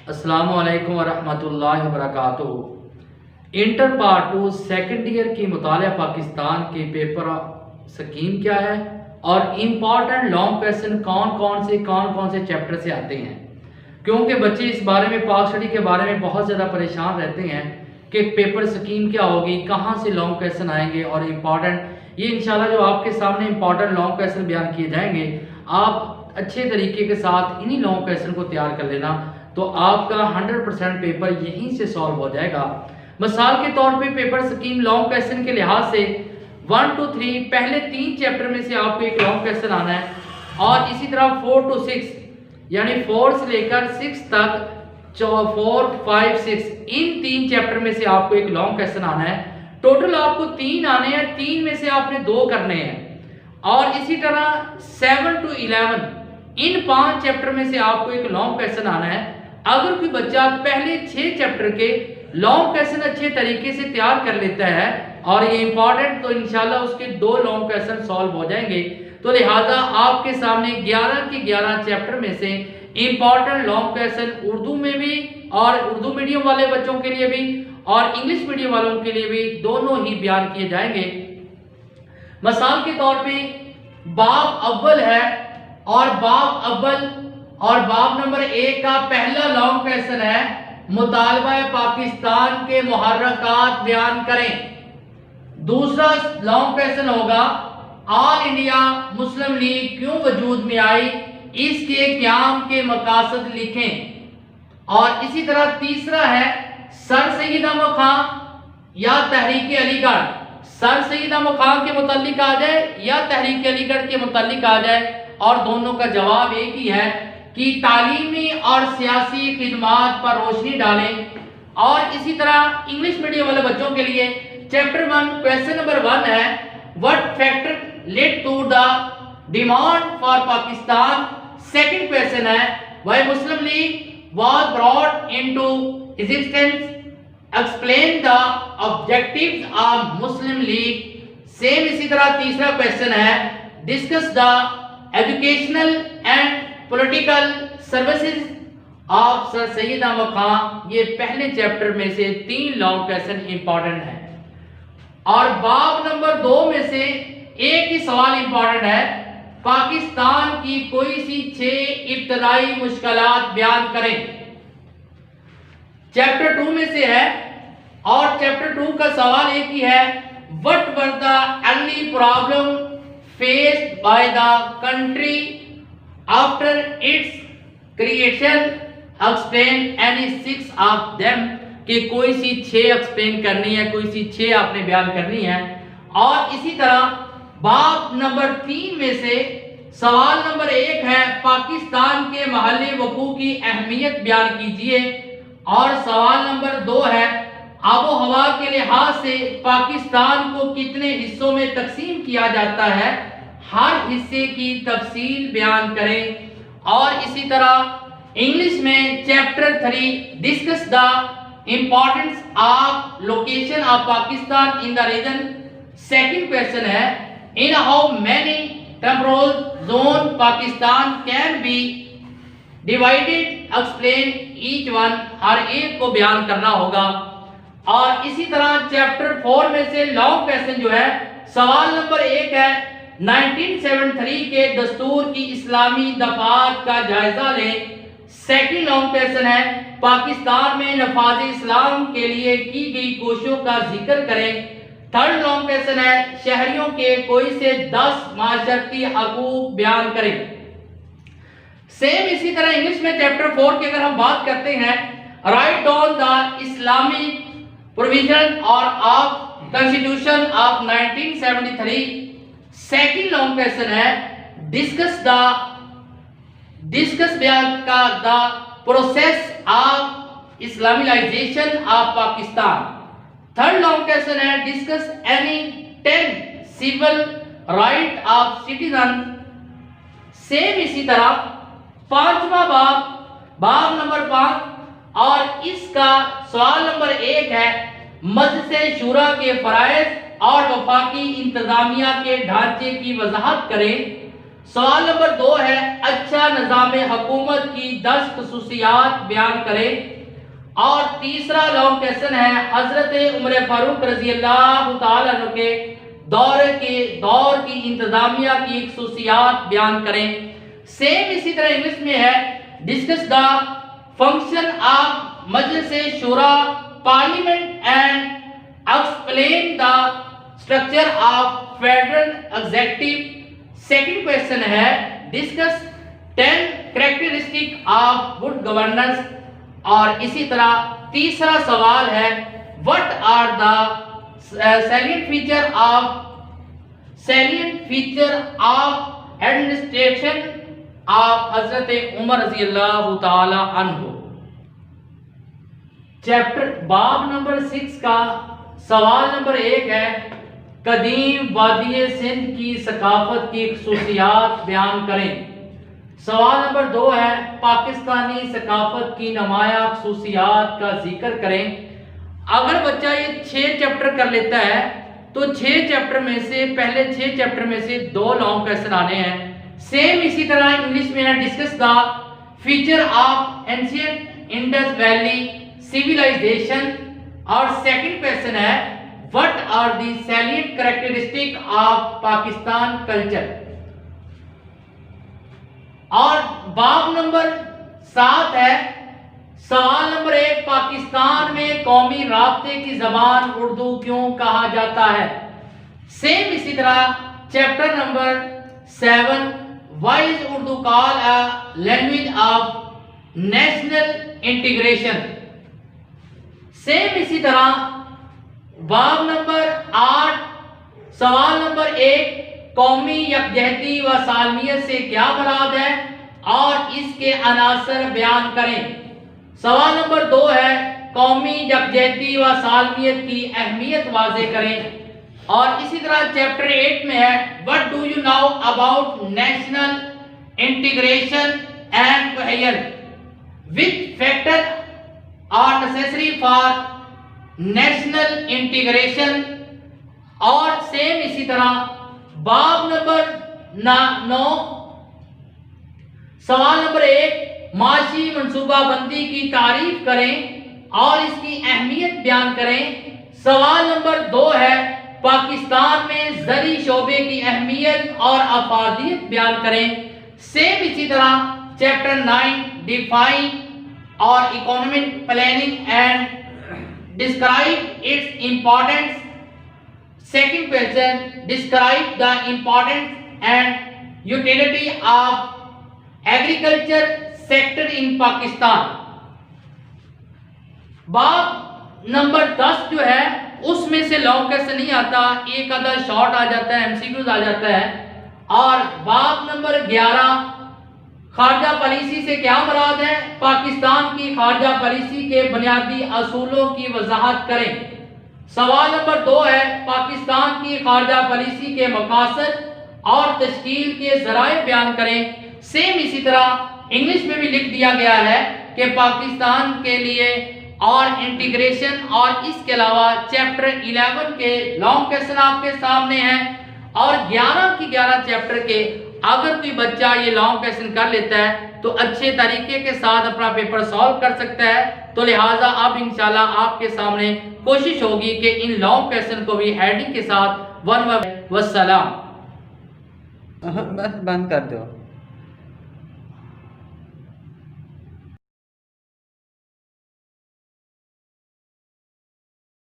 अस्सलामुअलैकुम वरहमतुल्लाहि वबरकातुहू। Inter part 2 second year की मुतालिया पाकिस्तान के पेपर स्कीम क्या है और इम्पॉर्टेंट लॉन्ग क्वेश्चन कौन कौन से चैप्टर से आते हैं, क्योंकि बच्चे इस बारे में पाक स्टडी के बारे में बहुत ज़्यादा परेशान रहते हैं कि पेपर स्कीम क्या होगी, कहाँ से लॉन्ग क्वेश्चन आएंगे और इम्पॉर्टेंट ये इंशाल्लाह जो आपके सामने इम्पॉर्टेंट लॉन्ग क्वेश्चन बयान किए जाएंगे, आप अच्छे तरीके के साथ इन्हीं लॉन्ग क्वेश्चन को तैयार कर लेना तो आपका 100% पेपर यहीं से सॉल्व हो जाएगा। मिसाल के तौर पे पेपर स्कीम लॉन्ग क्वेश्चन के लिहाज से 1 to 3 पहले 3 चैप्टर में से आपको एक लॉन्ग क्वेश्चन आना है और इसी तरह 4 to 6 यानी 4 से लेकर 6 तक 4, 5, 6 इन 3 चैप्टर में से आपको एक लॉन्ग क्वेश्चन आना है। टोटल आपको 3 आने हैं, 3 में से आपने 2 करने हैं और इसी तरह 7 to 11 इन 5 चैप्टर में से आपको एक लॉन्ग क्वेश्चन आना है। अगर कोई बच्चा पहले 6 चैप्टर के लॉन्ग क्वेश्चन अच्छे तरीके से तैयार कर लेता है और ये इंपॉर्टेंट, तो इंशाल्लाह उसके 2 लॉन्ग क्वेश्चन सॉल्व हो जाएंगे। तो लिहाजा आपके सामने 11 के 11 चैप्टर में से इंपॉर्टेंट लॉन्ग क्वेश्चन उर्दू में भी और उर्दू मीडियम वाले बच्चों के लिए भी और इंग्लिश मीडियम वालों के लिए भी दोनों ही बयान किए जाएंगे। मिसाल के तौर पे बाब अव्वल है और बाब नंबर 1 का पहला लॉन्ग क्वेश्चन है मुतालबा पाकिस्तान के मुहर्रकात बयान करें। दूसरा लॉन्ग क्वेश्चन होगा ऑल इंडिया मुस्लिम लीग क्यों वजूद में आई, इसके क़याम के मकासद लिखें। और इसी तरह तीसरा है सर सैयद अहमद खां या तहरीक अलीगढ़। सर सैयद अहमद खां के मुतालिक आ जाए या तहरीक अलीगढ़ के मुतालिक आ जाए और दोनों का जवाब एक ही है कि तालीमी और सियासी खिदमात पर रोशनी डालें। और इसी तरह इंग्लिश मीडियम वाले बच्चों के लिए चैप्टर 1 क्वेश्चन नंबर 1 है what factor led to the demand for Pakistan. Second question है why Muslim League was brought into existence, explain the objectives of Muslim League. Same इसी तरह तीसरा क्वेश्चन है discuss the educational and political services of sir Syed Ahmad Khan. ये पहले chapter में से 3 long question important है और बाब नंबर 2 में से एक ही सवाल इंपॉर्टेंट है पाकिस्तान की कोई सी 6 इब्तदाई मुश्किलात बयान करें। चैप्टर 2 में से है और चैप्टर 2 का सवाल एक ही है what were the early problem faced by the country after it's creation, explain any 6 of them. कि कोई सी 6 एक्सप्लेन करनी है, कोई सी 6 आपने बयान करनी है। और इसी तरह बाब नंबर 3 में से सवाल नंबर 1 है पाकिस्तान के महल्ली वकू की अहमियत बयान कीजिए और सवाल नंबर 2 है आबो हवा के लिहाज से पाकिस्तान को कितने हिस्सों में तकसीम किया जाता है, हर हिस्से की तफसील बयान करें। और इसी तरह इंग्लिश में chapter 3 discuss the importance of location of Pakistan in the region. Second question है in how many temporal zone Pakistan can be divided, explain each one. हर एक को बयान करना होगा। और इसी तरह चैप्टर 4 में से लॉन्ग क्वेश्चन जो है सवाल नंबर 1 है 1973 के दस्तूर की इस्लामी दफात का जायजा लें। सेकंड लॉन्ग क्वेश्चन है पाकिस्तान में नफाज इस्लाम के लिए की गई कोशिशों का जिक्र करें। थर्ड लॉन्ग क्वेश्चन है शहरियों के कोई से 10 माशरती हकूक बयान करें। सेम इसी तरह इंग्लिश में चैप्टर 4 की अगर हम बात करते हैं right down the Islamic provision और of constitution of 1973। Second long question है डिस्कस बयान का the process of Islamization of Pakistan. Third long question है discuss any 10 civil right of citizen. Same इसी तरह पांचवा बाब नंबर 5 और इसका सवाल नंबर 1 है मजलिस शूरा के फराइज और वफाकी इंतजामिया के ढांचे की वजाहत करें। सवाल नंबर 2 है अच्छा निज़ाम हुकूमत की 10 खसूसियात बयान करें। और तीसरा लॉन्ग क्वेश्चन है हजरत उमर फारूक रजी अल्लाह तआला अन्हु के दौर की इंतजामिया की खसूसियात बयान करें। सेम इसी तरह इंग्लिश में है discuss the function of Majlis Shura parliament and explain the structure of federal executive. Second question है discuss 10 characteristic of good governance. और इसी तरह तीसरा सवाल है what are the salient feature of administration of हजरत उमर रजी अल्लाह ताला अन्हु। चैप्टर बाब नंबर 6 का सवाल नंबर 1 है कदीम वादी सिंध की सकाफत की खसूसियात बयान करें। सवाल नंबर 2 है पाकिस्तानी सकाफत की नुमाया खसूसियात का जिक्र करें। अगर बच्चा ये 6 चैप्टर कर लेता है तो 6 चैप्टर में से पहले 6 चैप्टर में से 2 लॉन्ग क्वेश्चन आने हैं। सेम इसी तरह इंग्लिश में है discuss the feature of ancient Indus valley civilization. और सेकंड क्वेश्चन है what are the salient characteristic of Pakistan culture. और बाब नंबर 7 है सवाल नंबर 1 पाकिस्तान में कौमी राब्ते की जबान उर्दू क्यों कहा जाता है। सेम इसी तरह chapter number 7 why is Urdu called a language of national integration. Same इसी तरह बाब नंबर 8 सवाल नंबर 1 कौमी यकजहती व सालमियत से क्या मुराद है और इसके अनासर बयान करें। सवाल नंबर 2 है कौमी यकजहती व सालमियत की अहमियत वाज़े करें। और इसी तरह चैप्टर 8 में है what do you know about national integration and cohesion which factor are necessary for national integration. और सेम इसी तरह बाब नंबर 9 सवाल नंबर 1 माशी मनसूबाबंदी की तारीफ करें और इसकी अहमियत बयान करें। सवाल नंबर 2 है पाकिस्तान में ज़री शोबे की अहमियत और अफादियत बयान करें। सेम इसी तरह चैप्टर 9 डिफाइन और economic planning and describe its importance. Second question describe the importance and utility of agriculture sector in Pakistan. बाब नंबर 10 जो है उसमें से लॉन्ग क्वेश्चन नहीं आता, एक आधा शॉर्ट आ जाता है, एमसीक्यूज आ जाता है। और बाब नंबर 11 खारजा पॉलिसी से क्या मुराद है, पाकिस्तान की खारजा पॉलिसी के बुनियादी असूलों की वजाहत करें। सवाल नंबर 2 है पाकिस्तान की खारजा पॉलिसी के मकासद और तश्कील के जराए बयान करें। सेम इसी तरह इंग्लिश में भी लिख दिया गया है कि पाकिस्तान के लिए और इंटीग्रेशन और इसके अलावा चैप्टर 11 के लॉन्ग क्वेश्चन आपके सामने हैं। और 11 की 11 चैप्टर के अगर कोई बच्चा ये लॉन्ग क्वेश्चन कर लेता है तो अच्छे तरीके के साथ अपना पेपर सॉल्व कर सकता है। तो लिहाजा अब इंशाल्लाह आपके सामने कोशिश होगी कि इन लॉन्ग क्वेश्चन को भी हेडिंग के साथ वस्सलाम। बस बंद कर दो।